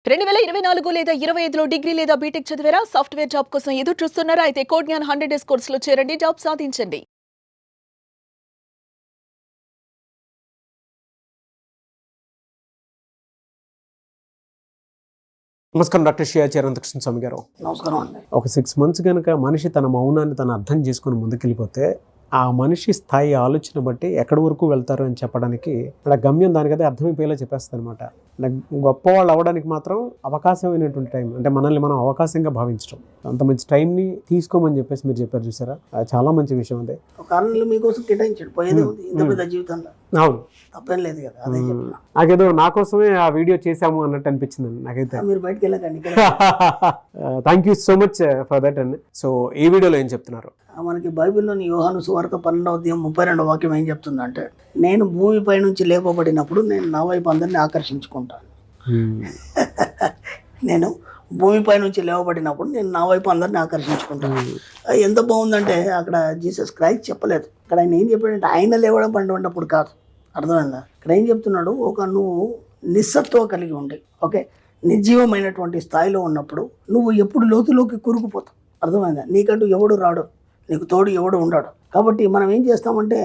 2024 లేదా 25లో డిగ్రీ లేదా బీటెక్ చదివారా? సాఫ్ట్‌వేర్ జాబ్ కోసం ఎదురు చూస్తున్నారా? అయితే కోడ్ జ్ఞాన్ 100 డేస్ కోర్సులో చేరండి, జాబ్ సాధించండి. నమస్కారం డాక్టర్ శ్రీయాచార్య అనంతకృష్ణ స్వామి గారు. నమస్కారం అండి. ఒక 6 months కనుక మనిషి తన మౌనాన్ని తను అర్థం చేసుకుని ముందుకెళ్ళిపోతే ఆ మనిషి స్థాయి ఆలోచన బట్టి ఎక్కడి వరకు వెళ్తారు అని చెప్పడానికి అక్కడ గమ్యం దానికదే అర్థమైపోయేలా చెప్పేస్తుంది అనమాట. గొప్పవాళ్ళు అవ్వడానికి మాత్రం అవకాశమైనటువంటి టైం, అంటే మనల్ని మనం అవకాశంగా భావించడం, అంత మంచి టైంని తీసుకోమని చెప్పేసి మీరు చెప్పారు చూసారా, చాలా మంచి విషయం అదే. ఒక 6 నెలలు మీకోసం కేటాయించాడు, పోయేదే ఉంది ఇంత పెద్ద జీవితంలో. అవును, తప్పేం లేదు కదా, అదే చెప్పిన. నాకేదో నా కోసమే ఆ వీడియో చేశాము అన్నట్టు అనిపించింది నాకైతే. మీరు బయటకు వెళ్ళకండి. Thank you so much for that. And so ఈ వీడియోలో ఏం చెప్తున్నారు? మనకి బైబిల్లోని యోహాను సువార్త 12వ అధ్యాయం 32వ వాక్యం ఏం చెప్తుందంటే, నేను భూమిపై నుంచి లేపబడినప్పుడు నేను నా వైపు అందరినీ ఆకర్షించుకుంటాను. నేను భూమిపై నుంచి లేవబడినప్పుడు నేను నా వైపు అందరినీ ఆకర్షించుకుంటాను. ఎంత బాగుందంటే అక్కడ జీసస్ క్రైస్ట్ చెప్పలేదు. అక్కడ ఆయన ఏం చెప్పాడంటే ఆయన లేవడం పండుకున్నప్పుడు కాదు, అర్థమైందా? ఇక్కడ ఏం చెప్తున్నాడు, నువ్వు నిస్సత్వం కలిగి ఉండి, ఓకే, నిర్జీవమైనటువంటి స్థాయిలో ఉన్నప్పుడు నువ్వు ఎప్పుడు లోతులోకి కూరుకుపోతావు, అర్థమైందా? నీకంటూ ఎవడు రాడు, నీకు తోడు ఎవడు ఉండడు. కాబట్టి మనం ఏం చేస్తామంటే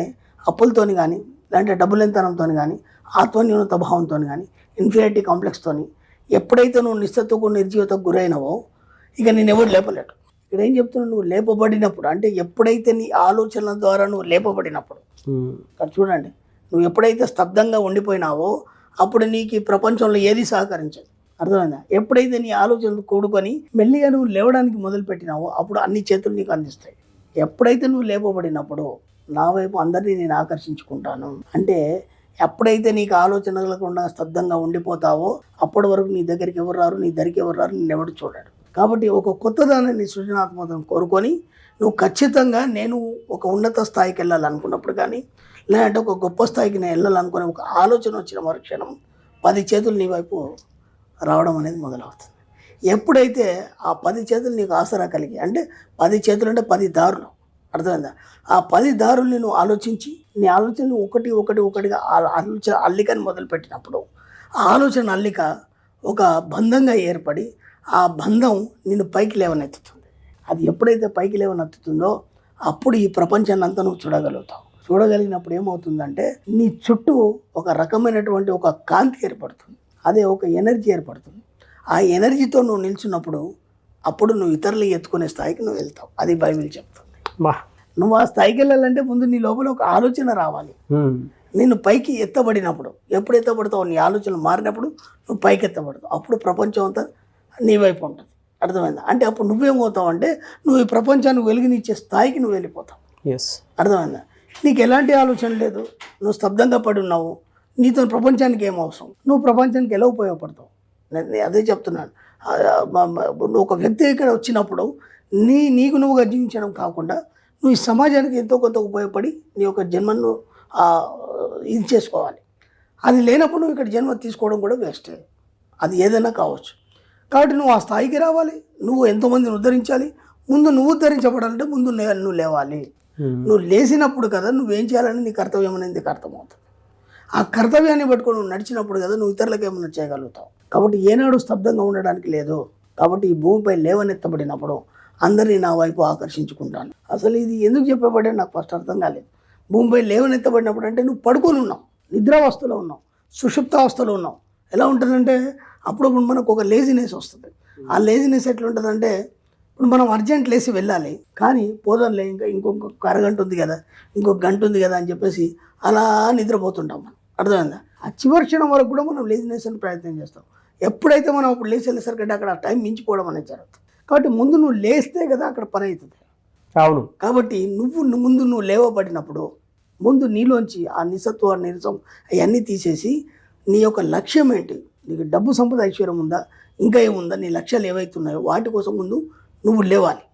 అప్పులతోని కానీ, లేదంటే డబ్బులెంతనంతో కానీ, ఆత్మన్యూనత భావంతో కానీ, ఇన్ఫీరియారిటీ కాంప్లెక్స్తో ఎప్పుడైతే నువ్వు నిస్సత్వకు నిర్జీవతకు గురైనవో ఇక నేను ఎవడు లేపలేడు. ఇక్కడ ఏం చెప్తున్నావు, నువ్వు లేపబడినప్పుడు అంటే ఎప్పుడైతే నీ ఆలోచనల ద్వారా నువ్వు లేపబడినప్పుడు, ఇక్కడ చూడండి, నువ్వు ఎప్పుడైతే స్తబ్దంగా ఉండిపోయినావో అప్పుడు నీకు ఈ ప్రపంచంలో ఏది సహకరించదు, అర్థమైందా? ఎప్పుడైతే నీ ఆలోచనలు కూడుకొని మెల్లిగా నువ్వు లేవడానికి మొదలుపెట్టినావో అప్పుడు అన్ని చేతులు నీకు అందిస్తాయి. ఎప్పుడైతే నువ్వు లేపబడినప్పుడు నా వైపు అందరినీ నేను ఆకర్షించుకుంటాను అంటే, ఎప్పుడైతే నీకు ఆలోచన కలగకుండా స్తబ్దంగా ఉండిపోతావో అప్పటి వరకు నీ దగ్గరికి ఎవరు రారు, నీ దగ్గరికి ఎవరు రారు, నేను ఎవడు చూడాడు. కాబట్టి ఒక కొత్తదానాన్ని సృజనాత్మకతను కోరుకొని నువ్వు ఖచ్చితంగా నేను ఒక ఉన్నత స్థాయికి వెళ్ళాలనుకున్నప్పుడు కానీ, లేదంటే ఒక గొప్ప స్థాయికి నేను వెళ్ళాలనుకునే ఒక ఆలోచన వచ్చిన మరుక్షణం 10 చేతులు నీ వైపు రావడం అనేది మొదలవుతుంది. ఎప్పుడైతే ఆ 10 చేతులు నీకు ఆసరా కలిగి, అంటే 10 చేతులు అంటే 10 దారులు, అర్థమైందా? ఆ 10 దారుల్ని నువ్వు ఆలోచించి నీ ఆలోచనలు ఒకటిగా ఆలోచన అల్లికని మొదలుపెట్టినప్పుడు ఆ ఆలోచన అల్లిక ఒక బంధంగా ఏర్పడి ఆ బంధం నిన్ను పైకి లేవనెత్తుతుంది. అది ఎప్పుడైతే పైకి లేవనెత్తుతుందో అప్పుడు ఈ ప్రపంచాన్ని అంతా నువ్వు చూడగలుగుతావు. చూడగలిగినప్పుడు ఏమవుతుందంటే నీ చుట్టూ ఒక రకమైనటువంటి ఒక కాంతి ఏర్పడుతుంది, అదే ఒక ఎనర్జీ ఏర్పడుతుంది. ఆ ఎనర్జీతో నువ్వు నిల్చున్నప్పుడు అప్పుడు నువ్వు ఇతరులు ఎత్తుకునే స్థాయికి నువ్వు వెళ్తావు. అది బైబిల్ చెప్తుంది. నువ్వు ఆ స్థాయికి వెళ్ళాలంటే ముందు నీ లోపల ఒక ఆలోచన రావాలి. నేను పైకి ఎత్తబడినప్పుడు, ఎప్పుడు ఎత్తబడతావు, నీ ఆలోచనలు మారినప్పుడు నువ్వు పైకి ఎత్తబడతావు. అప్పుడు ప్రపంచం అంతా నీ వైపు ఉంటుంది, అర్థమైందా? అంటే అప్పుడు నువ్వేమవుతావు అంటే నువ్వు ఈ ప్రపంచాన్ని వెలుగునిచ్చే స్థాయికి నువ్వు వెళ్ళిపోతావు, అర్థమైందా? నీకు ఎలాంటి ఆలోచన లేదు, నువ్వు స్తబ్దంగా పడి ఉన్నావు, నీతో ప్రపంచానికి ఏం అవసరం, నువ్వు ప్రపంచానికి ఎలా ఉపయోగపడతావు? నేను అదే చెప్తున్నాను. నువ్వు ఒక వ్యక్తి ఇక్కడ వచ్చినప్పుడు నీకు నువ్వుగా జీవించడం కాకుండా నువ్వు ఈ సమాజానికి ఎంతో కొంత ఉపయోగపడి నీ యొక్క జన్మను ఇది చేసుకోవాలి. అది లేనప్పుడు నువ్వు ఇక్కడ జన్మ తీసుకోవడం కూడా వేస్టే, అది ఏదైనా కావచ్చు. కాబట్టి నువ్వు ఆ స్థాయికి రావాలి, నువ్వు ఎంతోమందిని ఉద్ధరించాలి. ముందు నువ్వు ఉద్ధరించబడాలంటే ముందు నువ్వు లేవాలి. నువ్వు లేచినప్పుడు కదా నువ్వేం చేయాలని నీ కర్తవ్యం అనేది నీకు అర్థమవుతుంది. ఆ కర్తవ్యాన్ని పట్టుకొని నువ్వు నడిచినప్పుడు కదా నువ్వు ఇతరులకు ఏమైనా చేయగలుగుతావు. కాబట్టి ఏనాడు స్తబ్దంగా ఉండడానికి లేదు. కాబట్టి ఈ భూమిపై లేవనెత్తబడినప్పుడు అందరినీ నా వైపు ఆకర్షించుకుంటాను. అసలు ఇది ఎందుకు చెప్పబడే నాకు ఫస్ట్ అర్థం కాలేదు. భూమిపై లేవనెత్తబడినప్పుడు అంటే నువ్వు పడుకొని ఉన్నావు, నిద్రావస్థలో ఉన్నావు, సుషుప్తావస్థలో ఉన్నావు. ఎలా ఉంటుందంటే అప్పుడప్పుడు మనకు ఒక లేజినెస్ వస్తుంది. ఆ లేజినెస్ ఎట్లా ఉంటుందంటే, ఇప్పుడు మనం అర్జెంట్ లేసి వెళ్ళాలి కానీ పోదాంలే, ఇంకొక అరగంట ఉంది కదా, ఇంకొక గంట ఉంది కదా అని చెప్పేసి అలా నిద్రపోతుంటాం మనం, అర్థమైందా? ఆ చివరి క్షణం వరకు కూడా మనం లేజినెస్ అని ప్రయత్నం చేస్తాం. ఎప్పుడైతే మనం అప్పుడు లేచి వెళ్ళేసరికి అక్కడ టైం మించిపోవడం అనేది జరుగుతుంది. కాబట్టి ముందు నువ్వు లేస్తే కదా అక్కడ పని అవుతుంది. అవును. కాబట్టి నువ్వు లేవబడినప్పుడు ముందు నీలోంచి ఆ నిస్సత్వ నీరసం అవన్నీ తీసేసి నీ యొక్క లక్ష్యం ఏంటి, నీకు డబ్బు సంపద ఐశ్వర్యం ఉందా, ఇంకా ఏముందా, నీ లక్ష్యాలు ఏవైతున్నాయో వాటి కోసం ముందు నువ్వు లేవాలి.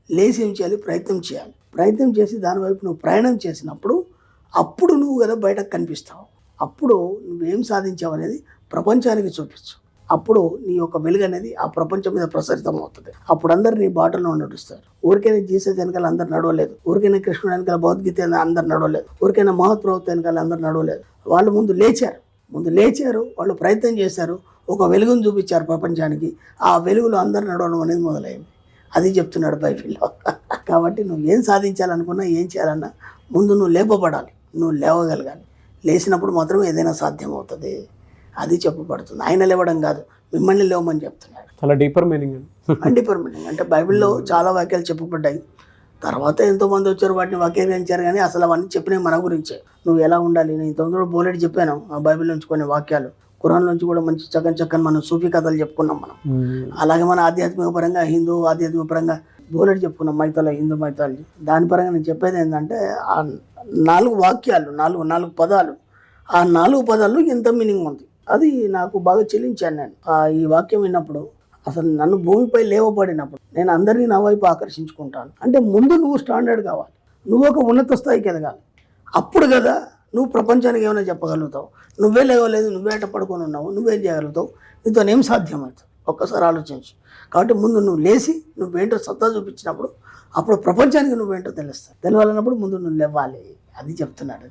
లేచి ఏం చేయాలి, ప్రయత్నం చేసి దానివైపు నువ్వు ప్రయాణం చేసినప్పుడు అప్పుడు నువ్వు కదా బయటకు కనిపిస్తావు. అప్పుడు నువ్వేం సాధించావు అనేది ప్రపంచానికి చూపించు. అప్పుడు నీ యొక్క వెలుగు అనేది ఆ ప్రపంచం మీద ప్రసరితం అవుతుంది. అప్పుడు అందరు నీ బాటలో నడుస్తారు. ఊరికైనా జీసస్ వెనకాల అందరు నడవలేదు, ఊరికైనా కృష్ణుడు వెనకాల భగవద్గీత అందరు నడవలేదు, ఊరికైనా మహత్ప్రవక్త వెనకాల అందరు నడవలేదు. వాళ్ళు ముందు లేచారు, వాళ్ళు ప్రయత్నం చేశారు, ఒక వెలుగును చూపించారు ప్రపంచానికి. ఆ వెలుగులో అందరు నడవడం అనేది మొదలైంది. అది చెప్తున్నాడు బైబిల్లో. కాబట్టి నువ్వు ఏం సాధించాలనుకున్నా, ఏం చేయాలన్నా ముందు నువ్వు లేపబడాలి, నువ్వు లేవగలగాలి. లేచినప్పుడు మాత్రమే ఏదైనా సాధ్యం అవుతుంది. అది చెప్పబడుతుంది. ఆయన లేవడం కాదు, మిమ్మల్ని లేవమని చెప్తున్నాడు. చాలా డీపర్ మీనింగ్ డీపర్ మీనింగ్ అంటే బైబిల్లో చాలా వాక్యాలు చెప్పబడ్డాయి. తర్వాత ఎంతోమంది వచ్చారు, వాటిని వాక్యీకరించారు, కానీ అసలు అవన్నీ చెప్పినవి మన గురించే. నువ్వు ఎలా ఉండాలి, నేను ఇంతకుముందు బోలెడు చెప్పాను ఆ బైబిల్ నుంచి కొన్ని వాక్యాలు. ఖురాన్ నుంచి కూడా మంచి చక్కని మనం సూఫీ కథలు చెప్పుకున్నాం మనం. అలాగే మన ఆధ్యాత్మిక పరంగా, హిందూ ఆధ్యాత్మిక పరంగా బోలెడు చెప్పుకున్నాం, మైథాలజీ, హిందూ మైథాలజీ. దాని పరంగా నేను చెప్పేది ఏంటంటే ఆ 4 వాక్యాలు, 4 పదాలు, ఆ 4 పదాల్లో ఎంత మీనింగ్ ఉంది అది నాకు బాగా చెల్లించాను నేను. ఈ వాక్యం విన్నప్పుడు అసలు నన్ను భూమిపై లేవబడినప్పుడు నేను అందరినీ నా వైపు ఆకర్షించుకుంటాను. అంటే ముందు నువ్వు స్టాండర్డ్ కావాలి, నువ్వు ఒక ఉన్నత స్థాయికి ఎదగాలి. అప్పుడు కదా నువ్వు ప్రపంచానికి ఏమైనా చెప్పగలుగుతావు. నువ్వే లేవలేదు, నువ్వే అట్ట పడుకొని ఉన్నావు, నువ్వేం చేయగలుగుతావు, నీతో ఏం సాధ్యమవుతుంది ఒక్కసారి ఆలోచించు. కాబట్టి ముందు నువ్వు లేచి నువ్వేంటో సత్తా చూపించినప్పుడు అప్పుడు ప్రపంచానికి నువ్వేంటో తెలుస్తావు. తెలవాలన్నప్పుడు ముందు నువ్వు లేవాలి. అది చెప్తున్నాడు.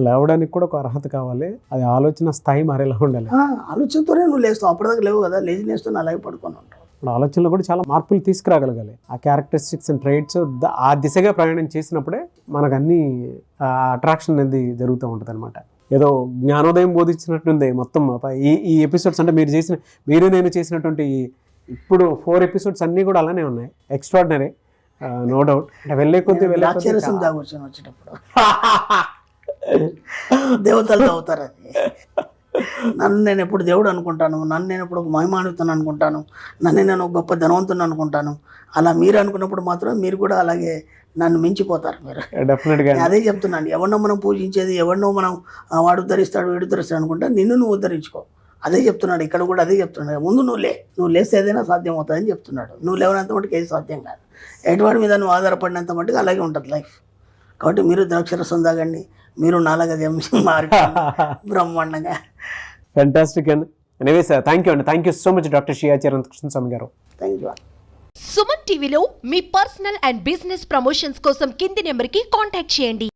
లేవడానికి కూడా ఒక అర్హత కావాలి, అది ఆలోచన స్థాయి మరేలా ఉండాలి. ఆలోచనతోనే నువ్వు లేస్తావు. అప్పటిదాకా లేవు కదా, లేజినెస్తో అలాగే పడుకొని ఉంటావు. ఇప్పుడు ఆలోచనలో కూడా చాలా మార్పులు తీసుకురాగలగాలి. ఆ క్యారెక్టరిస్టిక్స్ అండ్ ట్రైట్స్ ఆ దిశగా ప్రయాణం చేసినప్పుడే మనకు అన్ని అట్రాక్షన్ అనేది జరుగుతూ ఉంటుంది అనమాట. ఏదో జ్ఞానోదయం బోధించినట్టుంది మొత్తం ఈ ఎపిసోడ్స్. అంటే మీరు నేను చేసినటువంటి ఇప్పుడు 4 ఎపిసోడ్స్ అన్నీ కూడా అలానే ఉన్నాయి. Extraordinary, no doubt. అంటే వెళ్ళే కొద్ది ద్రాక్షరసం తాగొచ్చాను వచ్చేటప్పుడు. దేవతలు తాగుతారు అది. నన్ను నేను ఎప్పుడు దేవుడు అనుకుంటాను, నన్ను నేను ఎప్పుడు ఒక మహిమానుతాను అనుకుంటాను, నన్ను నేను ఒక గొప్ప ధనవంతుని అనుకుంటాను. అలా మీరు అనుకున్నప్పుడు మాత్రం మీరు కూడా అలాగే నన్ను మించిపోతారు మీరు. డెఫినెట్గా అదే చెప్తున్నాను. ఎవరినో మనం పూజించేది, ఎవరినో మనం వాడు ఉద్ధరిస్తాడు వీడు ఉద్ధరిస్తాడు అనుకుంటా, నిన్ను నువ్వు ఉద్ధరించుకో. అదే చెప్తున్నాడు ఇక్కడ కూడా, అదే చెప్తున్నాడు. ముందు నువ్వు లేస్తే ఏదైనా సాధ్యం అవుతుందని చెప్తున్నాడు. నువ్వు లేవనంత మటుకు ఏది సాధ్యం కాదు. ఎటువంటి మీద నువ్వు ఆధారపడినంత మటుకు అలాగే ఉంటుంది లైఫ్. కాబట్టి మీరు ద్రాక్షరసం తాగండి, మీరు నాలుగ మారి బ్రహ్మాండంగా. ఫ్యాంటాస్టిక్ అండి. Anyway sir, thank you so much doctor Shri Acharya Krishnaswamy గారు. Thank you. సుమన్ టీవీలో మీ పర్సనల్ అండ్ బిజినెస్ ప్రమోషన్స్ కోసం కింది నెంబర్కి కాంటాక్ట్ చేయండి.